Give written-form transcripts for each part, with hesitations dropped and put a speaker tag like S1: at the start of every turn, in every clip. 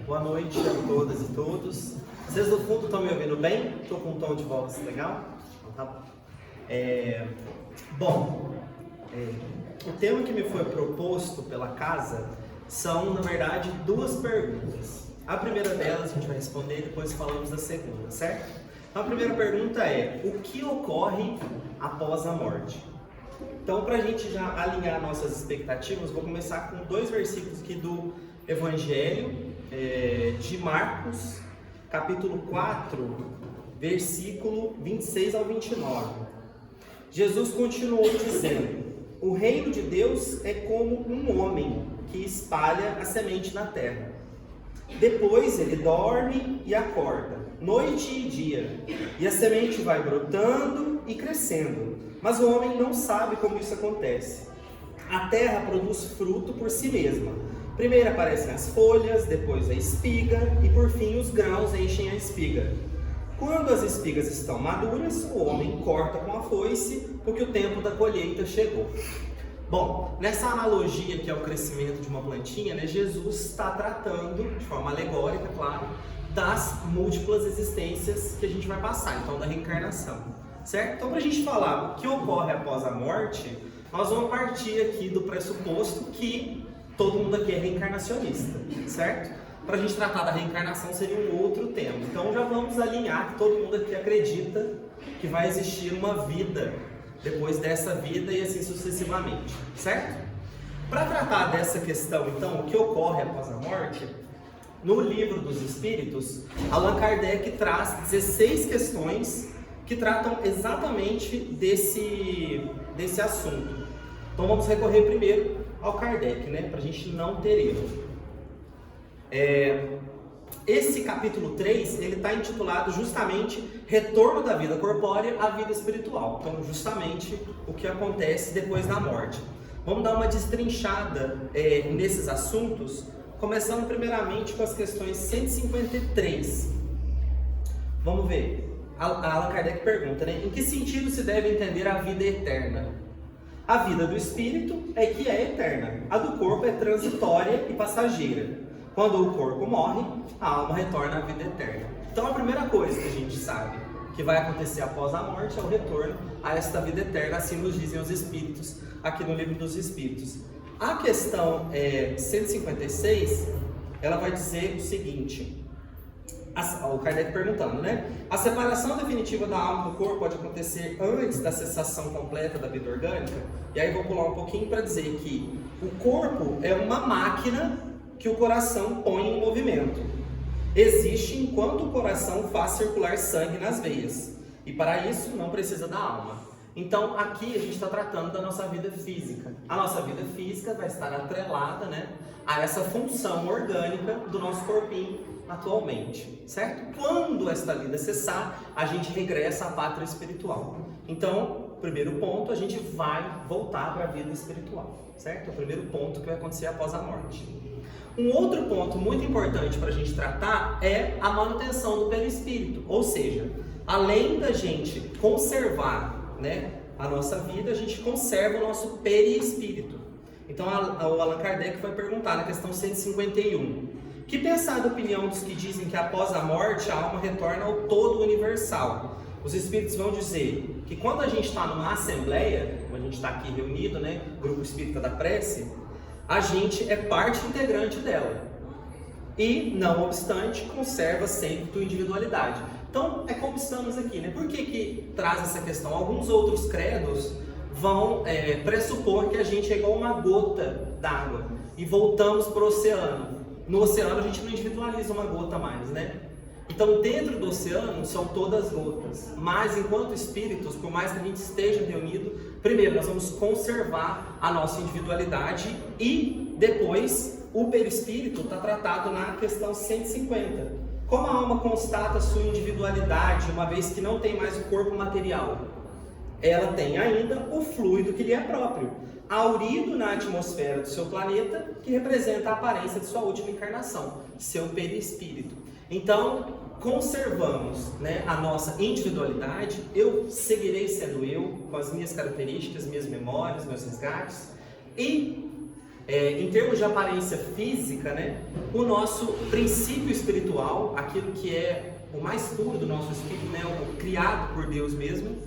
S1: Boa noite a todas e todos. Vocês do fundo estão me ouvindo bem? Estou com um tom de voz legal? Então, tá bom. O tema que me foi proposto pela casa são, na verdade, duas perguntas. A primeira delas a gente vai responder e depois falamos da segunda, certo? Então, a primeira pergunta é: o que ocorre após a morte? Então, para a gente já alinhar nossas expectativas, vou começar com dois versículos aqui do Evangelho de Marcos, capítulo 4, versículo 26 ao 29. Jesus continuou dizendo: o reino de Deus é como um homem que espalha a semente na terra. Depois ele dorme e acorda, noite e dia, e a semente vai brotando e crescendo, mas o homem não sabe como isso acontece. A terra produz fruto por si mesma. Primeiro aparecem as folhas, depois a espiga e por fim os grãos enchem a espiga. Quando as espigas estão maduras, o homem corta com a foice, porque o tempo da colheita chegou. Bom, nessa analogia que é o crescimento de uma plantinha, Jesus está tratando, de forma alegórica, claro, das múltiplas existências que a gente vai passar, então da reencarnação, certo? Então, para a gente falar o que ocorre após a morte, nós vamos partir aqui do pressuposto que todo mundo aqui é reencarnacionista, certo? Para a gente tratar da reencarnação seria um outro tema. Então já vamos alinhar que todo mundo aqui acredita que vai existir uma vida depois dessa vida e assim sucessivamente, certo? Para tratar dessa questão, então, o que ocorre após a morte, no Livro dos Espíritos, Allan Kardec traz 16 questões que tratam exatamente desse assunto. Então vamos recorrer primeiro ao Kardec, né, para a gente não ter erro. Esse capítulo 3, ele está intitulado justamente Retorno da vida corpórea à vida espiritual. Então, justamente o que acontece depois da morte. Vamos dar uma destrinchada nesses assuntos, começando primeiramente com as questões 153. Vamos ver. Allan Kardec pergunta, né? Em que sentido se deve entender a vida eterna? A vida do espírito é que é eterna. A do corpo é transitória e passageira. Quando o corpo morre, a alma retorna à vida eterna. Então, a primeira coisa que a gente sabe que vai acontecer após a morte é o retorno a esta vida eterna, assim nos dizem os Espíritos, aqui no Livro dos Espíritos. A questão 156, ela vai dizer o seguinte, o Kardec perguntando, né? A separação definitiva da alma do corpo pode acontecer antes da cessação completa da vida orgânica? E aí vou pular um pouquinho para dizer que o corpo é uma máquina que o coração põe em movimento. Existe enquanto o coração faz circular sangue nas veias. E para isso não precisa da alma. Então aqui a gente está tratando da nossa vida física. A nossa vida física vai estar atrelada, né, a essa função orgânica do nosso corpinho atualmente, certo? Quando esta vida cessar, a gente regressa à pátria espiritual. Então, primeiro ponto, a gente vai voltar para a vida espiritual, certo? É o primeiro ponto que vai acontecer após a morte. Um outro ponto muito importante para a gente tratar é a manutenção do perispírito, ou seja, além da gente conservar, né, a nossa vida, a gente conserva o nosso perispírito. Então o Allan Kardec vai perguntar na questão 151, que pensar da opinião dos que dizem que após a morte a alma retorna ao todo universal? Os espíritos vão dizer que quando a gente está numa assembleia, como a gente está aqui reunido, né, grupo espírita da prece, a gente é parte integrante dela e, não obstante, conserva sempre tua individualidade. Então, é como estamos aqui, né? Por que traz essa questão? Alguns outros credos vão pressupor que a gente é igual uma gota d'água e voltamos para o oceano. No oceano, a gente não individualiza uma gota mais, né? Então, dentro do oceano, são todas gotas. Mas, enquanto espíritos, por mais que a gente esteja reunido, primeiro, nós vamos conservar a nossa individualidade e, depois, o perispírito está tratado na questão 150. Como a alma constata sua individualidade, uma vez que não tem mais o corpo material? Ela tem ainda o fluido que lhe é próprio, aurido na atmosfera do seu planeta, que representa a aparência de sua última encarnação, seu perispírito. Então, conservamos, né, a nossa individualidade. Eu seguirei sendo eu, com as minhas características, minhas memórias, meus resgates, e Em termos de aparência física, né, o nosso princípio espiritual, aquilo que é o mais puro do nosso espírito, né, o criado por Deus mesmo,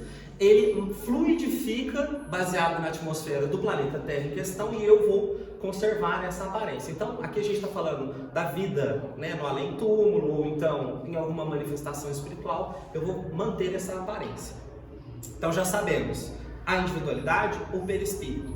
S1: ele fluidifica baseado na atmosfera do planeta Terra em questão, e eu vou conservar essa aparência. Então, aqui a gente está falando da vida, né, no além-túmulo, ou então em alguma manifestação espiritual, eu vou manter essa aparência. Então já sabemos a individualidade, o perispírito.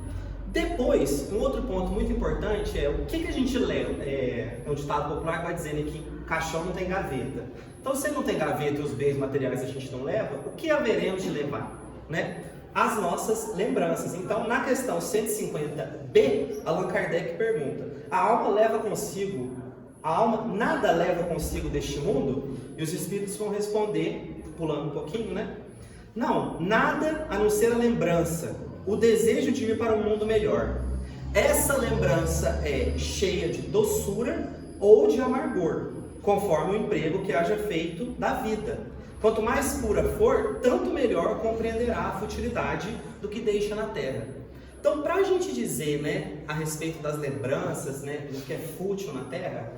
S1: Depois, um outro ponto muito importante é o que a gente leva. É um ditado popular que vai dizendo que caixão não tem gaveta. Então, se não tem gaveta e os bens materiais a gente não leva, o que haveremos de levar, né? As nossas lembranças. Então, na questão 150b, Allan Kardec pergunta: a alma leva consigo, a alma nada leva consigo deste mundo? E os espíritos vão responder, pulando um pouquinho, né? Não, nada a não ser a lembrança, o desejo de ir para um mundo melhor. Essa lembrança é cheia de doçura ou de amargor, conforme o emprego que haja feito da vida. Quanto mais pura for, tanto melhor compreenderá a futilidade do que deixa na terra. Então, para a gente dizer, né, a respeito das lembranças, né, do que é fútil na terra,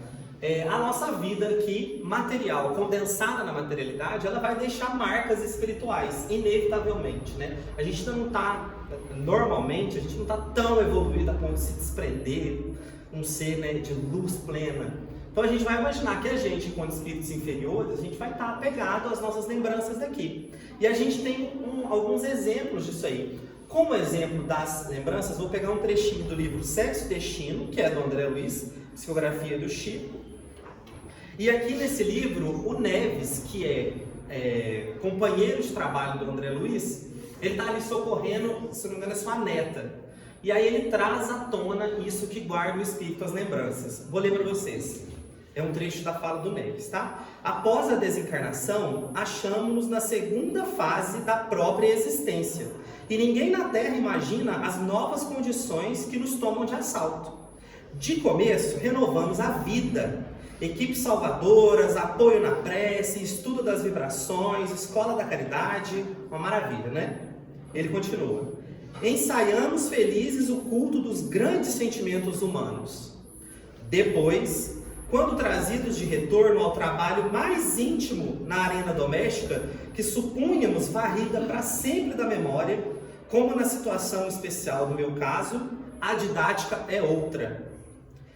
S1: a nossa vida aqui, material, condensada na materialidade, ela vai deixar marcas espirituais, inevitavelmente, né? A gente não está, normalmente, a gente não está tão evoluído a ponto de se desprender, um ser, né, de luz plena. Então a gente vai imaginar que a gente, enquanto espíritos inferiores, a gente vai estar apegado às nossas lembranças daqui. E a gente tem alguns exemplos disso aí. Como exemplo das lembranças, vou pegar um trechinho do livro Sexo e Destino, que é do André Luiz, psicografia do Chico. E aqui nesse livro, o Neves, que é companheiro de trabalho do André Luiz, ele está ali socorrendo, se não me engano, a sua neta. E aí ele traz à tona isso que guarda o espírito, as lembranças. Vou ler para vocês. É um trecho da fala do Neves, tá? Após a desencarnação, achamos-nos na segunda fase da própria existência. E ninguém na Terra imagina as novas condições que nos tomam de assalto. De começo, renovamos a vida. Equipes salvadoras, apoio na prece, estudo das vibrações, escola da caridade, uma maravilha, né? Ele continua. Ensaiamos felizes o culto dos grandes sentimentos humanos. Depois, quando trazidos de retorno ao trabalho mais íntimo na arena doméstica, que supunhamos varrida para sempre da memória, como na situação especial do meu caso, a didática é outra.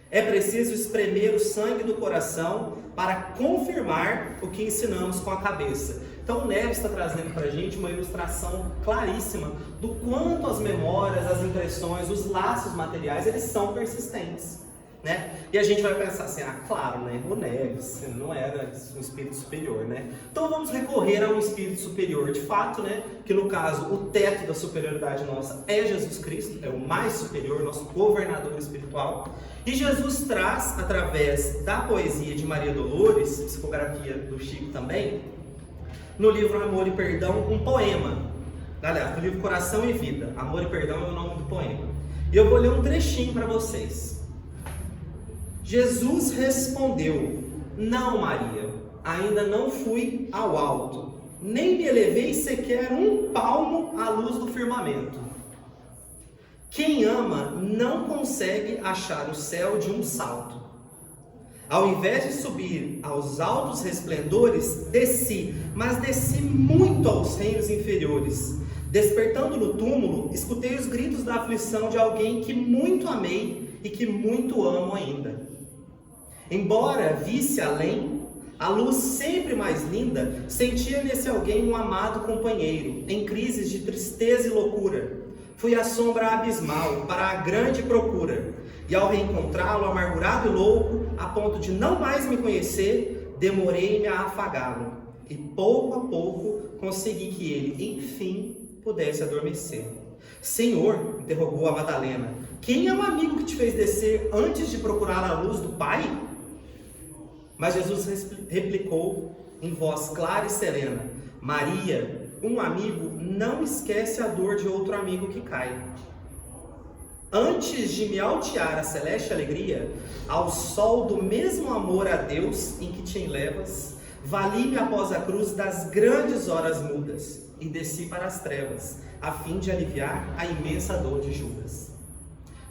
S1: É preciso espremer o sangue do coração para confirmar o que ensinamos com a cabeça. Então o Neves está trazendo para a gente uma ilustração claríssima do quanto as memórias, as impressões, os laços materiais, eles são persistentes, né? E a gente vai pensar assim, claro, né? O Neves não era um espírito superior, né? Então vamos recorrer a um espírito superior de fato, né? Que no caso, o teto da superioridade nossa é Jesus Cristo, é o mais superior, nosso governador espiritual. E Jesus traz, através da poesia de Maria Dolores, psicografia do Chico também, no livro Amor e Perdão, um poema. Aliás, no livro Coração e Vida, Amor e Perdão é o nome do poema. E eu vou ler um trechinho para vocês. Jesus respondeu: não, Maria, ainda não fui ao alto, nem me elevei sequer um palmo à luz do firmamento. Quem ama não consegue achar o céu de um salto. Ao invés de subir aos altos resplendores, desci, mas desci muito aos reinos inferiores. Despertando no túmulo, escutei os gritos da aflição de alguém que muito amei e que muito amo ainda. Embora visse além, a luz sempre mais linda, sentia nesse alguém um amado companheiro, em crises de tristeza e loucura. Fui à sombra abismal para a grande procura, e ao reencontrá-lo amargurado e louco, a ponto de não mais me conhecer, demorei-me a afagá-lo, e pouco a pouco consegui que ele, enfim, pudesse adormecer. Senhor, interrogou a Madalena, quem é o amigo que te fez descer antes de procurar a luz do Pai? Mas Jesus replicou em voz clara e serena: Maria, um amigo não esquece a dor de outro amigo que cai. Antes de me altear a celeste alegria, ao sol do mesmo amor a Deus em que te enlevas, vali-me após a cruz das grandes horas mudas e desci para as trevas, a fim de aliviar a imensa dor de Judas.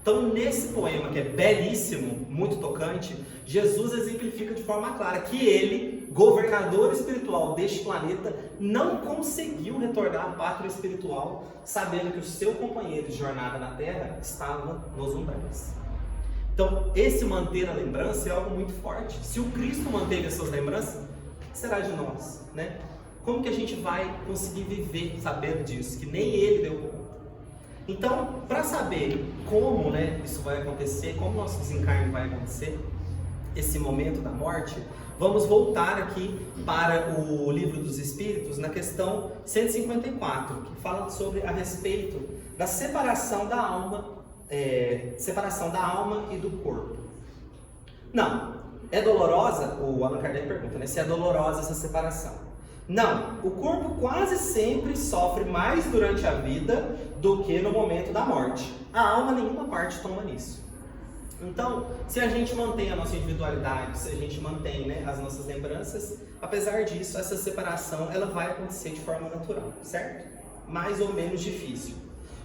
S1: Então, nesse poema, que é belíssimo, muito tocante, Jesus exemplifica de forma clara que ele, governador espiritual deste planeta, não conseguiu retornar à pátria espiritual, sabendo que o seu companheiro de jornada na Terra estava nos umbrais. Então, esse manter a lembrança é algo muito forte. Se o Cristo manteve as suas lembranças, o que será de nós, né? Como que a gente vai conseguir viver sabendo disso, que nem ele deu conta? Então, para saber como, né, isso vai acontecer, como nosso desencarne vai acontecer, esse momento da morte, vamos voltar aqui para o Livro dos Espíritos, na questão 154, que fala sobre a respeito da separação da alma e do corpo. Não, é dolorosa? O Allan Kardec pergunta, né, se é dolorosa essa separação. Não, o corpo quase sempre sofre mais durante a vida do que no momento da morte. A alma, nenhuma parte toma nisso. Então, se a gente mantém a nossa individualidade, se a gente mantém, né, as nossas lembranças, apesar disso, essa separação ela vai acontecer de forma natural, certo? Mais ou menos difícil.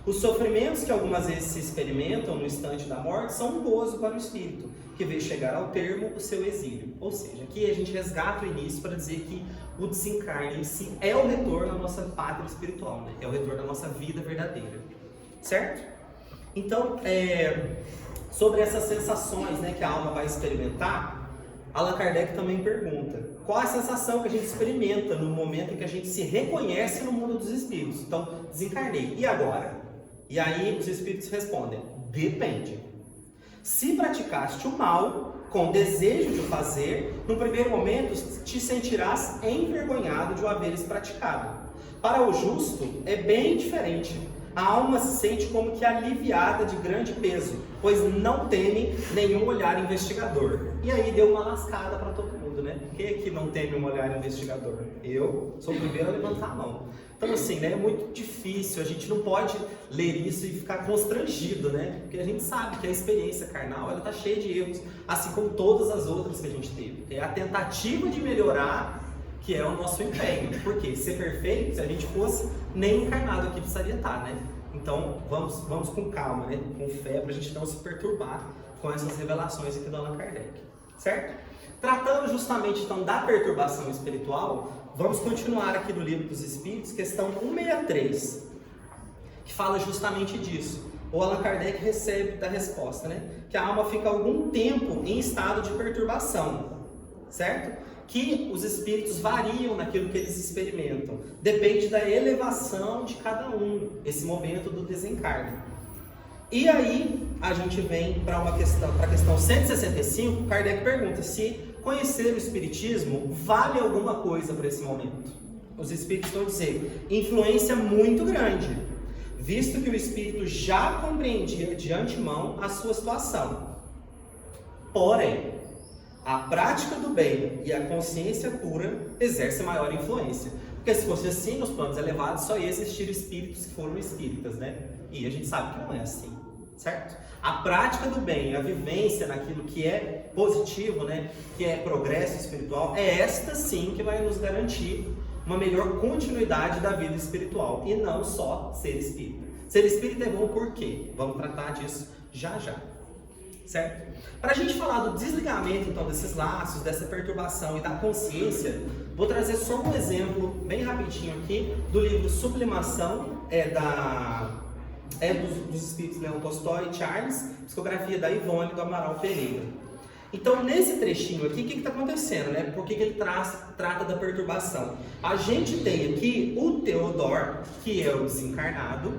S1: Os sofrimentos que algumas vezes se experimentam no instante da morte são um gozo para o espírito, que vê chegar ao termo o seu exílio. Ou seja, aqui a gente resgata o início para dizer que o desencarne em si é o retorno à nossa pátria espiritual, né? É o retorno à nossa vida verdadeira, certo? Então, sobre essas sensações, né, que a alma vai experimentar, Allan Kardec também pergunta: qual a sensação que a gente experimenta no momento em que a gente se reconhece no mundo dos espíritos? Então, desencarnei, e agora? E aí os espíritos respondem: depende. Se praticaste o mal com desejo de o fazer, no primeiro momento te sentirás envergonhado de o haveres praticado. Para o justo é bem diferente. A alma se sente como que aliviada de grande peso, pois não teme nenhum olhar investigador. E aí deu uma lascada para todo mundo, né? Quem é que não teme um olhar investigador? Eu sou o primeiro a levantar a mão. Então assim, né, é muito difícil, a gente não pode ler isso e ficar constrangido, né? Porque a gente sabe que a experiência carnal, ela está cheia de erros, assim como todas as outras que a gente teve. É a tentativa de melhorar que é o nosso empenho. Porque ser perfeito, se a gente fosse, nem encarnado aqui precisaria estar, né? Então vamos com calma, né? Com fé, para a gente não se perturbar com essas revelações aqui do Allan Kardec, certo? Tratando justamente então da perturbação espiritual, vamos continuar aqui no Livro dos Espíritos, questão 163, que fala justamente disso. O Allan Kardec recebe da resposta, né? Que a alma fica algum tempo em estado de perturbação, certo? Que os espíritos variam naquilo que eles experimentam. Depende da elevação de cada um, esse momento do desencarne. E aí, a gente vem para a questão 165, Kardec pergunta se conhecer o Espiritismo vale alguma coisa para esse momento. Os espíritos vão dizer, influência muito grande, visto que o espírito já compreendia de antemão a sua situação. Porém, a prática do bem e a consciência pura exercem maior influência. Porque se fosse assim, nos planos elevados só ia existir espíritos que foram espíritas, né? E a gente sabe que não é assim, certo? A prática do bem, a vivência naquilo que é positivo, né? Que é progresso espiritual, é esta sim que vai nos garantir uma melhor continuidade da vida espiritual. E não só ser espírita. Ser espírita é bom por quê? Vamos tratar disso já já. Certo? Para a gente falar do desligamento então desses laços, dessa perturbação e da consciência, vou trazer só um exemplo bem rapidinho aqui do livro Sublimação, dos espíritos Leon Tolstói e Charles, psicografia da Ivone do Amaral Pereira. Então nesse trechinho aqui, o que está acontecendo, né? Por que ele trata da perturbação? A gente tem aqui o Theodor, que é o desencarnado,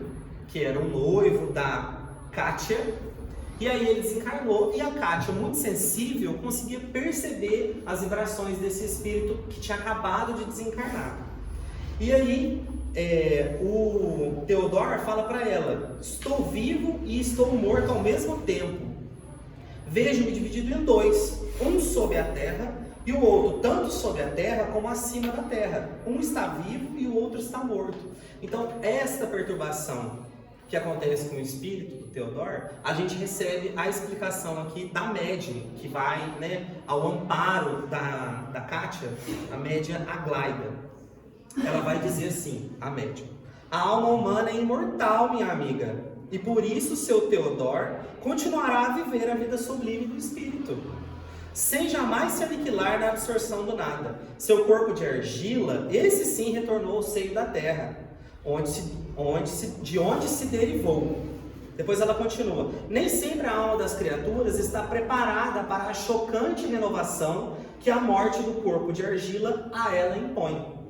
S1: que era o noivo da Kátia. E aí ele desencarnou e a Kátia, muito sensível, conseguia perceber as vibrações desse espírito que tinha acabado de desencarnar. E aí o Theodor fala para ela: estou vivo e estou morto ao mesmo tempo. Vejo-me dividido em dois, um sob a terra e o outro tanto sob a terra como acima da terra. Um está vivo e o outro está morto. Então esta perturbação que acontece com o espírito do Theodor, a gente recebe a explicação aqui da médium, que vai, né, ao amparo da Kátia, a médium Aglaida. Ela vai dizer assim, a médium: a alma humana é imortal, minha amiga. e por isso seu Teodor continuará a viver a vida sublime do Espírito, sem jamais se aniquilar na absorção do nada. Seu corpo de argila, esse sim retornou ao seio da terra, de onde se derivou. Depois ela continua: nem sempre a alma das criaturas está preparada para a chocante renovação que a morte do corpo de argila a ela impõe.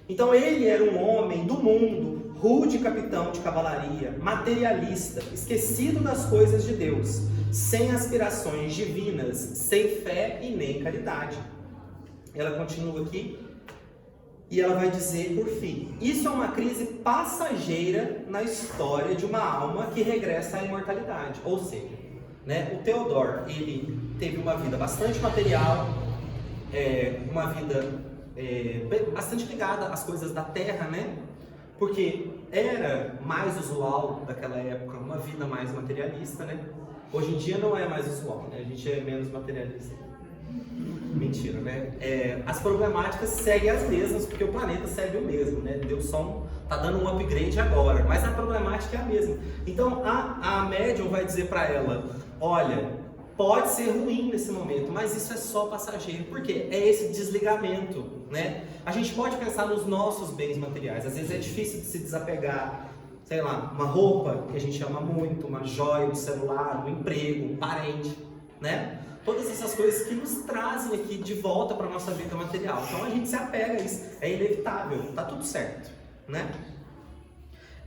S1: Então ele era um homem do mundo, rude capitão de cavalaria, materialista, esquecido das coisas de Deus, sem aspirações divinas, sem fé e nem caridade. Ela continua aqui e ela vai dizer, por fim, isso é uma crise passageira na história de uma alma que regressa à imortalidade. Ou seja, né, o Teodor, ele teve uma vida bastante material, uma vida bastante ligada às coisas da terra, né? Porque era mais usual daquela época uma vida mais materialista, né? Hoje em dia não é mais usual, né? A gente é menos materialista. Mentira, né? As problemáticas seguem as mesmas, porque o planeta segue o mesmo, né? Deus só tá dando um upgrade agora, mas a problemática é a mesma. Então a médium vai dizer para ela: olha, pode ser ruim nesse momento, mas isso é só passageiro. Por quê? É esse desligamento, né? A gente pode pensar nos nossos bens materiais. Às vezes é difícil de se desapegar, sei lá, uma roupa que a gente ama muito, uma joia, um celular, um emprego, um parente, né? Todas essas coisas que nos trazem aqui de volta para a nossa vida material. Então a gente se apega a isso, é inevitável, tá tudo certo, né?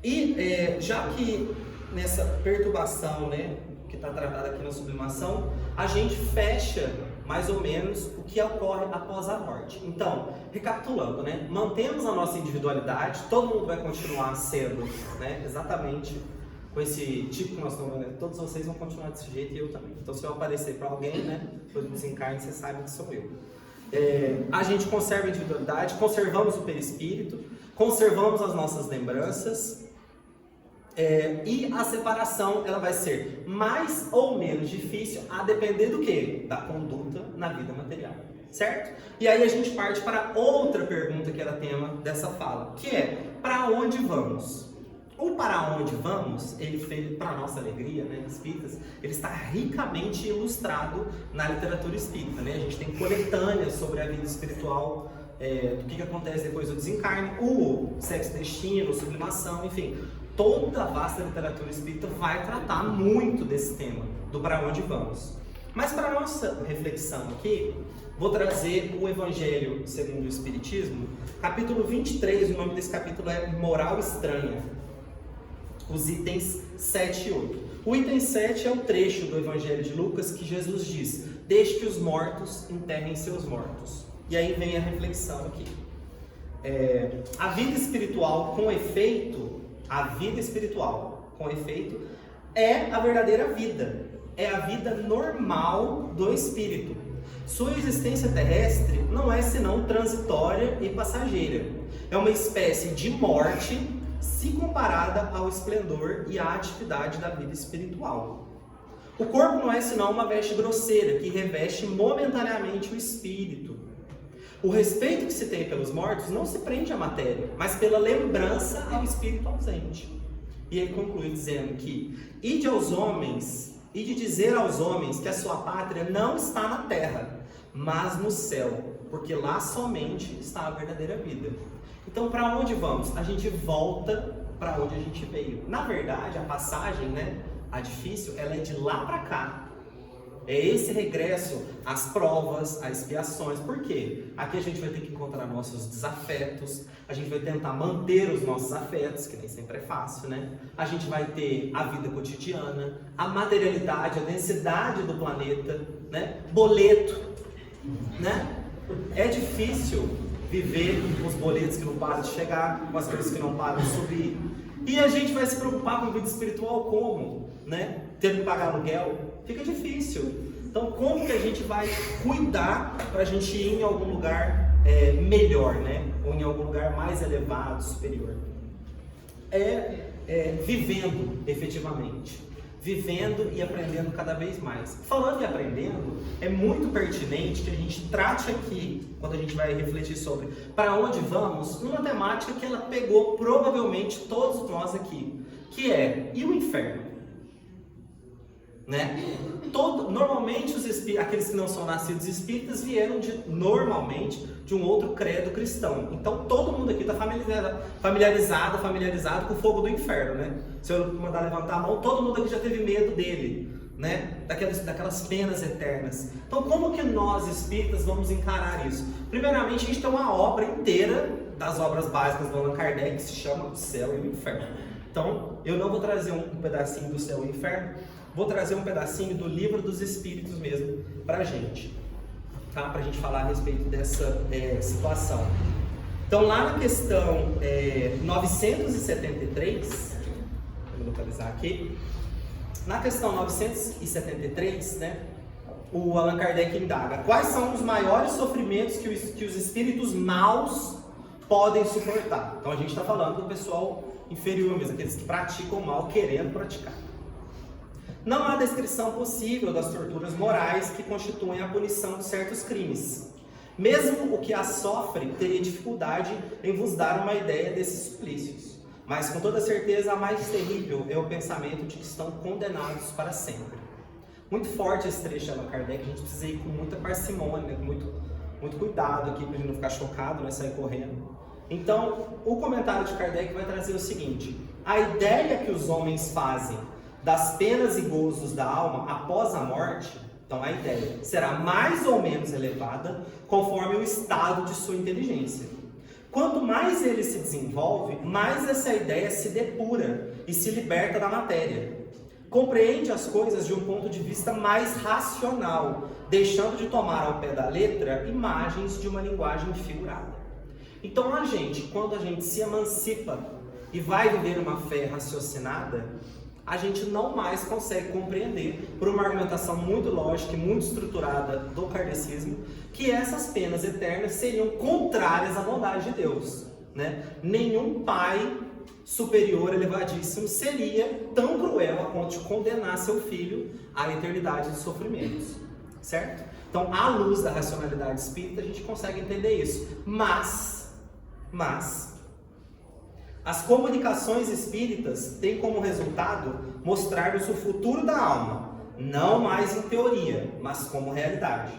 S1: E já que nessa perturbação, né, que está tratada aqui na sublimação, a gente fecha mais ou menos o que ocorre após a morte. Então, recapitulando, né, mantemos a nossa individualidade, todo mundo vai continuar sendo, né, exatamente com esse tipo que nós estamos vendo, todos vocês vão continuar desse jeito e eu também. Então, se eu aparecer para alguém, né, depois do desencarne, você sabe que sou eu. A gente conserva a individualidade, conservamos o perispírito, conservamos as nossas lembranças, e a separação ela vai ser mais ou menos difícil a depender do quê? Da conduta na vida material, certo? E aí a gente parte para outra pergunta que era tema dessa fala, que é: para onde vamos? O para onde vamos, ele fez, para nossa alegria, né, espíritas, ele está ricamente ilustrado na literatura espírita, né? A gente tem coletâneas sobre a vida espiritual, do que acontece depois do desencarne, o sexo destino, sublimação, enfim. Toda a vasta literatura espírita vai tratar muito desse tema, do para onde vamos. Mas para a nossa reflexão aqui, vou trazer o Evangelho segundo o Espiritismo, capítulo 23, o nome desse capítulo é Moral Estranha, os itens 7 e 8. O item 7 é o trecho do Evangelho de Lucas que Jesus diz: deixe que os mortos enterrem seus mortos. E aí vem a reflexão aqui. A vida espiritual, com efeito, é a verdadeira vida, é a vida normal do espírito. Sua existência terrestre não é senão transitória e passageira. É uma espécie de morte se comparada ao esplendor e à atividade da vida espiritual. O corpo não é senão uma veste grosseira que reveste momentaneamente o espírito. O respeito que se tem pelos mortos não se prende à matéria, mas pela lembrança ao espírito ausente. E ele conclui dizendo que ide dizer aos homens que a sua pátria não está na terra, mas no céu, porque lá somente está a verdadeira vida. Então, para onde vamos? A gente volta para onde a gente veio. Na verdade, a passagem, né, a difícil, ela é de lá para cá. É esse regresso às provas, às expiações. Por quê? Aqui a gente vai ter que encontrar nossos desafetos, a gente vai tentar manter os nossos afetos, que nem sempre é fácil, né? A gente vai ter a vida cotidiana, a materialidade, a densidade do planeta, né? Boleto, né? É difícil viver com os boletos que não param de chegar, com as coisas que não param de subir. E a gente vai se preocupar com a vida espiritual como? Né? Tendo que pagar aluguel, fica difícil. Então, como que a gente vai cuidar para a gente ir em algum lugar melhor, né? Ou em algum lugar mais elevado, superior? Vivendo, efetivamente. Vivendo e aprendendo cada vez mais. Falando e aprendendo, é muito pertinente que a gente trate aqui, quando a gente vai refletir sobre para onde vamos, numa temática que ela pegou provavelmente todos nós aqui, que é, e o inferno? Né? Normalmente aqueles que não são nascidos espíritas vieram normalmente de um outro credo cristão. Então todo mundo aqui está familiarizado com o fogo do inferno, né? Se eu mandar levantar a mão, todo mundo aqui já teve medo dele, né? Daquelas penas eternas. Então como que nós espíritas vamos encarar isso? Primeiramente, a gente tem uma obra inteira das obras básicas do Allan Kardec que se chama O Céu e o Inferno. Então eu não vou trazer um pedacinho do Céu e o Inferno, vou trazer um pedacinho do Livro dos Espíritos mesmo pra gente, tá? Pra gente falar a respeito dessa situação. Então lá na questão 973, vou localizar aqui, na questão 973, né, o Allan Kardec indaga: quais são os maiores sofrimentos que os espíritos maus podem suportar? Então a gente está falando do pessoal inferior mesmo, aqueles que praticam o mal querendo praticar. Não há descrição possível das torturas morais que constituem a punição de certos crimes. Mesmo o que as sofre teria dificuldade em vos dar uma ideia desses suplícios. Mas com toda certeza a mais terrível é o pensamento de que estão condenados para sempre. Muito forte esse trecho de Allan Kardec, a gente precisa ir com muita parcimônia, com muito cuidado aqui para a gente não ficar chocado, né, sair correndo. Então, o comentário de Kardec vai trazer o seguinte: a ideia que os homens fazem das penas e gozos da alma após a morte, então a ideia será mais ou menos elevada conforme o estado de sua inteligência. Quanto mais ele se desenvolve, mais essa ideia se depura e se liberta da matéria. Compreende as coisas de um ponto de vista mais racional, deixando de tomar ao pé da letra imagens de uma linguagem figurada. Então quando a gente se emancipa e vai viver uma fé raciocinada, a gente não mais consegue compreender, por uma argumentação muito lógica e muito estruturada do kardecismo, que essas penas eternas seriam contrárias à bondade de Deus, né? Nenhum pai superior, elevadíssimo, seria tão cruel a ponto de condenar seu filho à eternidade de sofrimentos, certo? Então, à luz da racionalidade espírita, a gente consegue entender isso. Mas as comunicações espíritas têm como resultado mostrar-nos o futuro da alma, não mais em teoria, mas como realidade.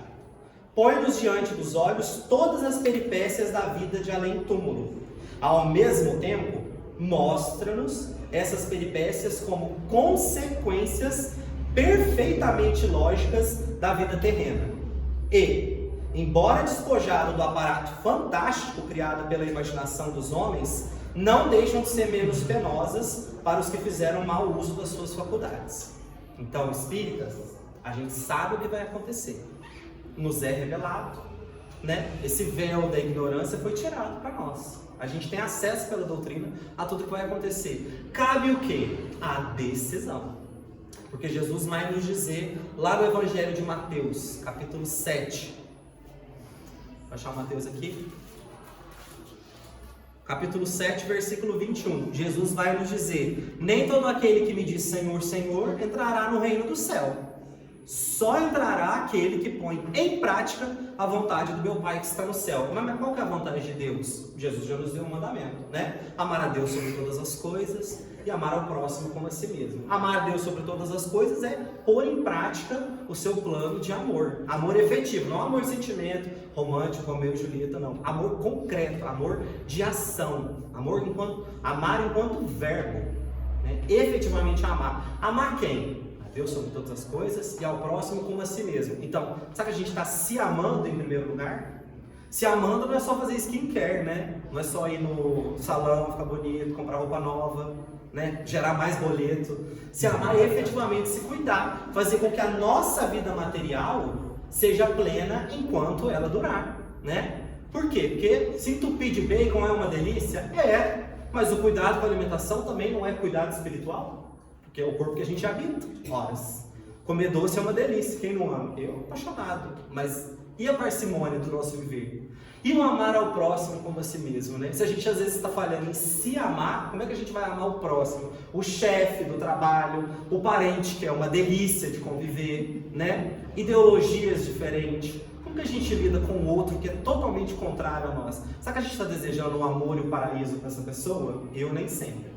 S1: Põe-nos diante dos olhos todas as peripécias da vida de além-túmulo. Ao mesmo tempo, mostra-nos essas peripécias como consequências perfeitamente lógicas da vida terrena. E, embora despojado do aparato fantástico criado pela imaginação dos homens, não deixam de ser menos penosas para os que fizeram mau uso das suas faculdades. Então, espíritas, a gente sabe o que vai acontecer. Nos é revelado, né? Esse véu da ignorância foi tirado para nós. A gente tem acesso pela doutrina a tudo que vai acontecer. Cabe o quê? A decisão. Porque Jesus vai nos dizer, lá no Evangelho de Mateus, capítulo 7. Vou achar o Mateus aqui. Capítulo 7, versículo 21. Jesus vai nos dizer: nem todo aquele que me diz Senhor, Senhor, entrará no reino do céu. Só entrará aquele que põe em prática a vontade do meu Pai que está no céu. Mas qual que é a vontade de Deus? Jesus já nos deu um mandamento, né? Amar a Deus sobre todas as coisas e amar ao próximo como a si mesmo. Amar a Deus sobre todas as coisas é pôr em prática o seu plano de amor. Amor efetivo, não amor de sentimento, romântico, Romeu e Julieta, não. Amor concreto, amor de ação. Amar enquanto verbo, né? Efetivamente amar. Amar quem? Deus sobre todas as coisas e ao próximo como a si mesmo. Então, sabe que a gente está se amando em primeiro lugar? Se amando não é só fazer skincare, né? Não é só ir no salão, ficar bonito, comprar roupa nova, né? Gerar mais boleto. Se amar é efetivamente se cuidar, fazer com que a nossa vida material seja plena enquanto ela durar, né? Por quê? Porque se entupir de bacon é uma delícia? É, mas o cuidado com a alimentação também não é cuidado espiritual? Que é o corpo que a gente habita. Horas. Comer doce é uma delícia, quem não ama? Eu, apaixonado. Mas e a parcimônia do nosso viver? E o amar ao próximo como a si mesmo, né? Se a gente às vezes está falhando em se amar, como é que a gente vai amar o próximo? O chefe do trabalho, o parente, que é uma delícia de conviver, né? Ideologias diferentes. Como que a gente lida com o outro que é totalmente contrário a nós? Será que a gente está desejando o amor e o paraíso para essa pessoa? Eu nem sempre,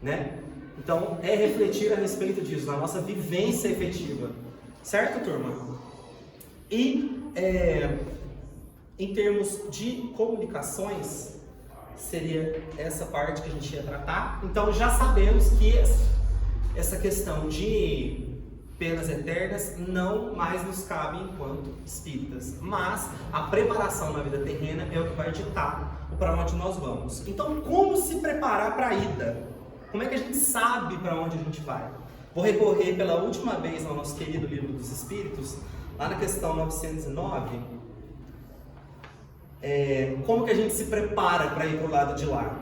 S1: né? Então, é refletir a respeito disso, na nossa vivência efetiva. Certo, turma? E, em termos de comunicações, seria essa parte que a gente ia tratar. Então, já sabemos que essa questão de penas eternas não mais nos cabe enquanto espíritas, mas a preparação na vida terrena é o que vai ditar para onde nós vamos. Então, como se preparar para a ida? Como é que a gente sabe para onde a gente vai? Vou recorrer pela última vez ao nosso querido Livro dos Espíritos, lá na questão 909, como que a gente se prepara para ir para o lado de lá?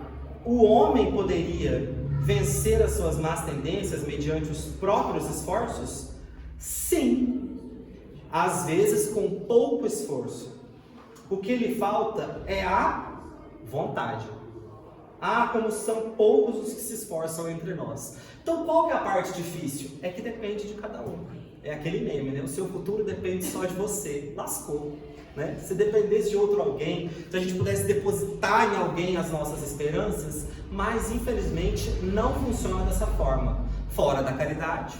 S1: O homem poderia vencer as suas más tendências mediante os próprios esforços? Sim, às vezes com pouco esforço. O que lhe falta é a vontade. Ah, como são poucos os que se esforçam entre nós. Então, qual que é a parte difícil? É que depende de cada um. É aquele meme, né? O seu futuro depende só de você. Lascou, né? Se dependesse de outro alguém, se a gente pudesse depositar em alguém as nossas esperanças, mas infelizmente não funciona dessa forma. Fora da caridade,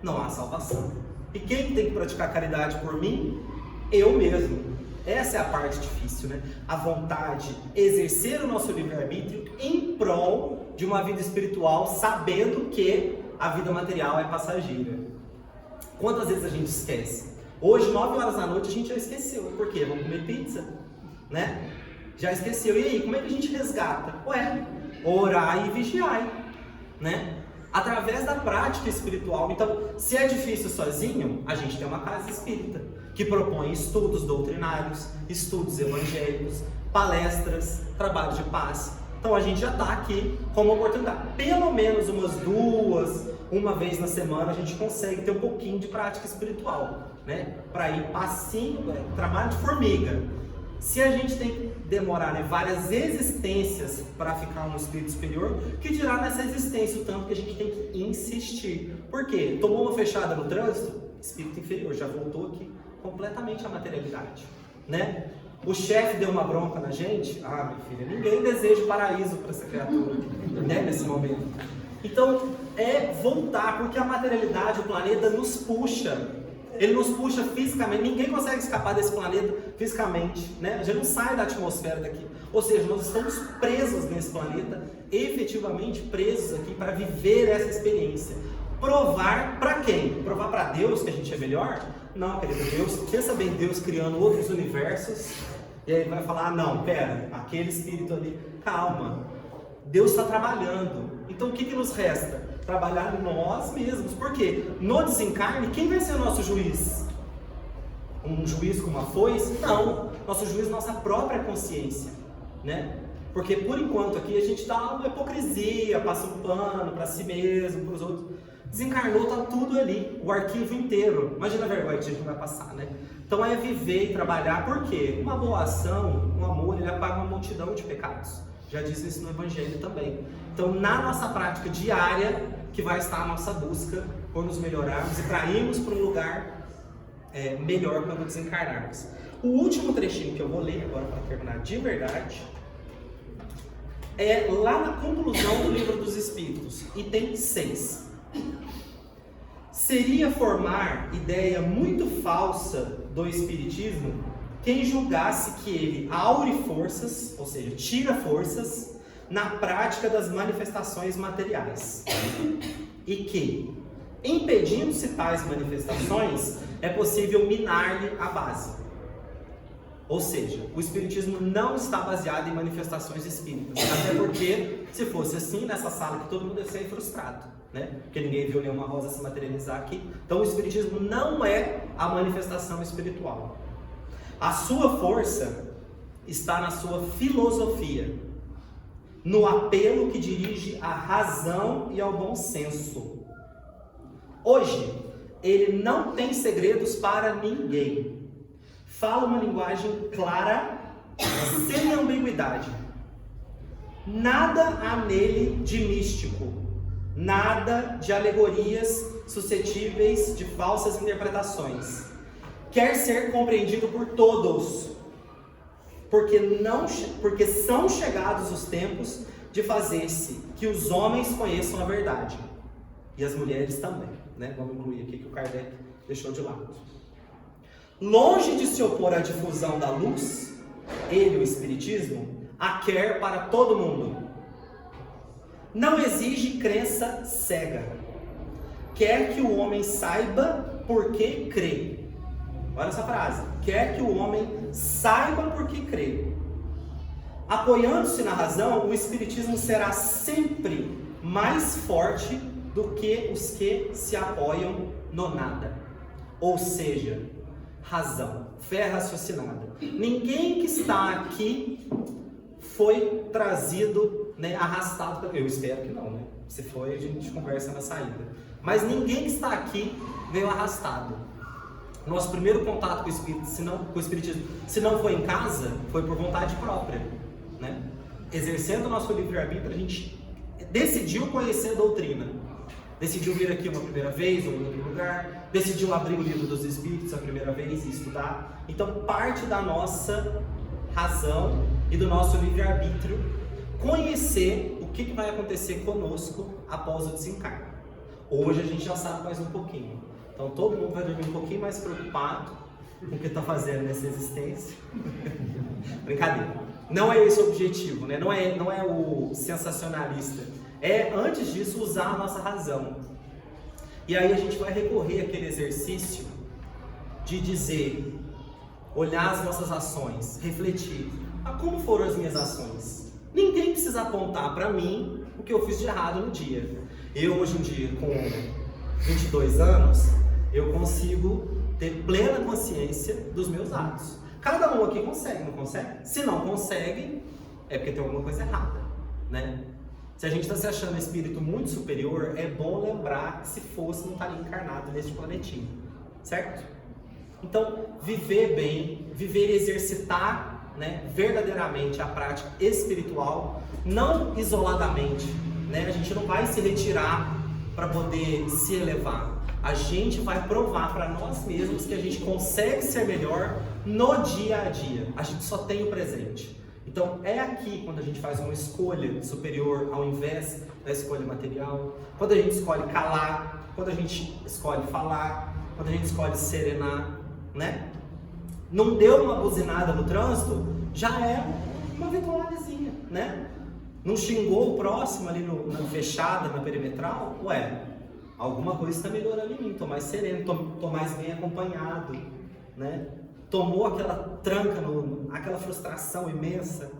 S1: não há salvação. E quem tem que praticar caridade por mim? Eu mesmo. Essa é a parte difícil, né? A vontade, exercer o nosso livre-arbítrio em prol de uma vida espiritual, sabendo que a vida material é passageira. Quantas vezes a gente esquece? Hoje, 9 horas da noite, a gente já esqueceu. Por quê? Vamos comer pizza, né? Já esqueceu. E aí, como é que a gente resgata? Ué, orar e vigiar, né? Através da prática espiritual. Então, se é difícil sozinho, a gente tem uma casa espírita, que propõe estudos doutrinários, estudos evangélicos, palestras, trabalho de paz. Então a gente já está aqui com uma oportunidade. Pelo menos uma vez na semana, a gente consegue ter um pouquinho de prática espiritual, né? Para ir passinho, trabalho de formiga. Se a gente tem que demorar, né, várias existências para ficar no espírito superior, que dirá nessa existência o tanto que a gente tem que insistir. Por quê? Tomou uma fechada no trânsito, espírito inferior, já voltou aqui completamente à materialidade, né? O chefe deu uma bronca na gente, minha filha, ninguém deseja paraíso para essa criatura, né, nesse momento. Então, é voltar, porque a materialidade, o planeta nos puxa, ele nos puxa fisicamente, ninguém consegue escapar desse planeta fisicamente, né? A gente não sai da atmosfera daqui, ou seja, nós estamos presos nesse planeta, efetivamente presos aqui para viver essa experiência. Provar para quem? Provar para Deus que a gente é melhor? Não, querido, Deus, pensa bem, Deus criando outros universos, e aí vai falar, não, pera, aquele espírito ali, calma, Deus está trabalhando. Então o que nos resta? Trabalhar nós mesmos. Por quê? No desencarne, quem vai ser o nosso juiz? Um juiz com uma foice? Não, nosso juiz é nossa própria consciência, né? Porque por enquanto aqui a gente dá uma hipocrisia, passa um pano para si mesmo, para os outros. Desencarnou, tá tudo ali, o arquivo inteiro. Imagina a vergonha que a gente não vai passar, né? Então é viver e trabalhar, por quê? Uma boa ação, um amor, ele apaga uma multidão de pecados. Já diz isso no Evangelho também. Então, na nossa prática diária, que vai estar a nossa busca por nos melhorarmos e para irmos para um lugar melhor quando desencarnarmos. O último trechinho que eu vou ler agora para terminar de verdade é lá na conclusão do Livro dos Espíritos, item 6. Seria formar ideia muito falsa do Espiritismo quem julgasse que ele aure forças, ou seja, tira forças, na prática das manifestações materiais. E que, impedindo-se tais manifestações, é possível minar-lhe a base. Ou seja, o Espiritismo não está baseado em manifestações espíritas. Até porque, se fosse assim, nessa sala que todo mundo ia ser frustrado, né? Porque ninguém viu nenhuma rosa se materializar aqui. Então o Espiritismo não é a manifestação espiritual. A sua força está na sua filosofia, no apelo que dirige à razão e ao bom senso. Hoje, ele não tem segredos para ninguém. Fala uma linguagem clara, sem ambiguidade. Nada há nele de místico, nada de alegorias suscetíveis de falsas interpretações. Quer ser compreendido por todos, porque são chegados os tempos de fazer-se que os homens conheçam a verdade. E as mulheres também, né? Vamos incluir aqui que o Kardec deixou de lado. Longe de se opor à difusão da luz, ele, o Espiritismo, a quer para todo mundo. Não exige crença cega. Quer que o homem saiba por que crê. Olha essa frase. Quer que o homem saiba por que crê. Apoiando-se na razão, o Espiritismo será sempre mais forte do que os que se apoiam no nada. Ou seja, razão, fé raciocinada. Ninguém que está aqui foi trazido, né, arrastado. Eu espero que não, né? Se foi, a gente conversa na saída. Mas ninguém que está aqui veio arrastado. Nosso primeiro contato com o Espiritismo, se não foi em casa, foi por vontade própria, né? Exercendo o nosso livre-arbítrio, a gente decidiu conhecer a doutrina. Decidiu vir aqui uma primeira vez, ou em outro lugar. Decidiu abrir o livro dos Espíritos a primeira vez e estudar. Então, parte da nossa razão e do nosso livre-arbítrio conhecer o que vai acontecer conosco após o desencarne. Hoje a gente já sabe mais um pouquinho. Então, todo mundo vai dormir um pouquinho mais preocupado com o que está fazendo nessa existência. Brincadeira. Não é esse o objetivo, né? Não é o sensacionalista. É, antes disso, usar a nossa razão. E aí a gente vai recorrer àquele exercício de dizer, olhar as nossas ações, refletir. Como foram as minhas ações? Ninguém precisa apontar para mim o que eu fiz de errado no dia. Eu, hoje em dia, com 22 anos, eu consigo ter plena consciência dos meus atos. Cada um aqui consegue, não consegue? Se não consegue, é porque tem alguma coisa errada, né? Se a gente está se achando um espírito muito superior, é bom lembrar que se fosse, não estaria encarnado neste planetinho, certo? Então, viver bem, viver e exercitar, né, verdadeiramente a prática espiritual, não isoladamente, né? A gente não vai se retirar para poder se elevar. A gente vai provar para nós mesmos que a gente consegue ser melhor no dia a dia. A gente só tem o presente. Então, é aqui quando a gente faz uma escolha superior ao invés da escolha material, quando a gente escolhe calar, quando a gente escolhe falar, quando a gente escolhe serenar, né? Não deu uma buzinada no trânsito, já é uma vitóriazinha, né? Não xingou o próximo ali na fechada, na perimetral, ué, alguma coisa está melhorando em mim, estou mais sereno, estou mais bem acompanhado, né? Tomou aquela tranca, aquela frustração imensa.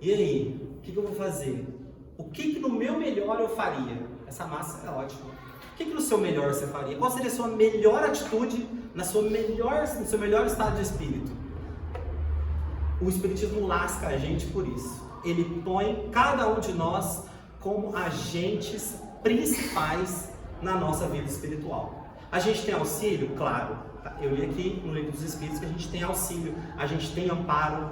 S1: E aí, o que eu vou fazer? O que no meu melhor eu faria? Essa massa é ótima. O que no seu melhor você faria? Qual seria a sua melhor atitude no seu melhor estado de espírito? O Espiritismo lasca a gente por isso. Ele põe cada um de nós como agentes principais na nossa vida espiritual. A gente tem auxílio? Claro. Eu li aqui no Livro dos Espíritos que a gente tem auxílio, a gente tem amparo,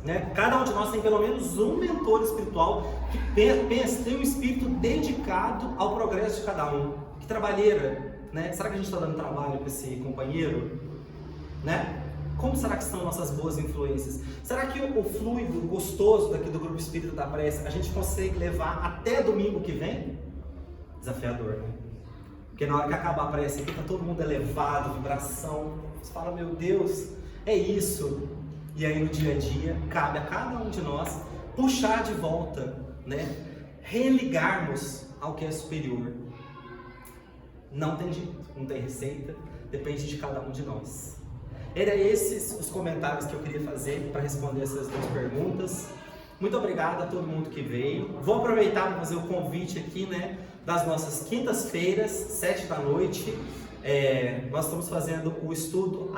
S1: né? Cada um de nós tem pelo menos um mentor espiritual que tem um espírito dedicado ao progresso de cada um. Que trabalheira, né? Será que a gente está dando trabalho para esse companheiro? Né? Como será que estão nossas boas influências? Será que o fluido gostoso daqui do Grupo Espírita da Prece a gente consegue levar até domingo que vem? Desafiador, né? Porque na hora que acabar a prece aqui, tá todo mundo elevado, vibração. Você fala, meu Deus, é isso. E aí no dia a dia, cabe a cada um de nós puxar de volta, né? Religarmos ao que é superior. Não tem jeito, não tem receita, depende de cada um de nós. Eram esses os comentários que eu queria fazer para responder essas duas perguntas. Muito obrigado a todo mundo que veio. Vou aproveitar para fazer o convite aqui, né? Das nossas quintas-feiras, 7 da noite, nós estamos fazendo o estudo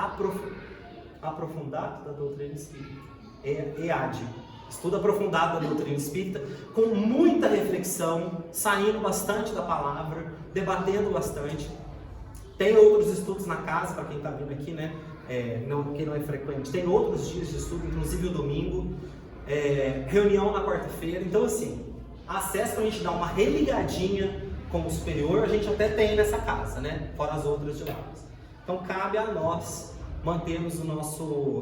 S1: aprofundado da doutrina espírita, EAD, estudo aprofundado da doutrina espírita, com muita reflexão, saindo bastante da palavra, debatendo bastante. Tem outros estudos na casa, para quem está vindo aqui, né? Quem não é frequente, tem outros dias de estudo, inclusive o domingo, reunião na quarta-feira. Então, assim, acesso para a gente dar uma religadinha com o superior, a gente até tem nessa casa, né? Fora as outras de lá. Então cabe a nós mantermos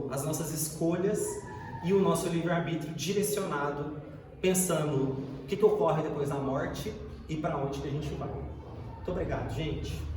S1: as nossas escolhas e o nosso livre-arbítrio direcionado, pensando o que ocorre depois da morte e para onde que a gente vai. Muito obrigado, gente.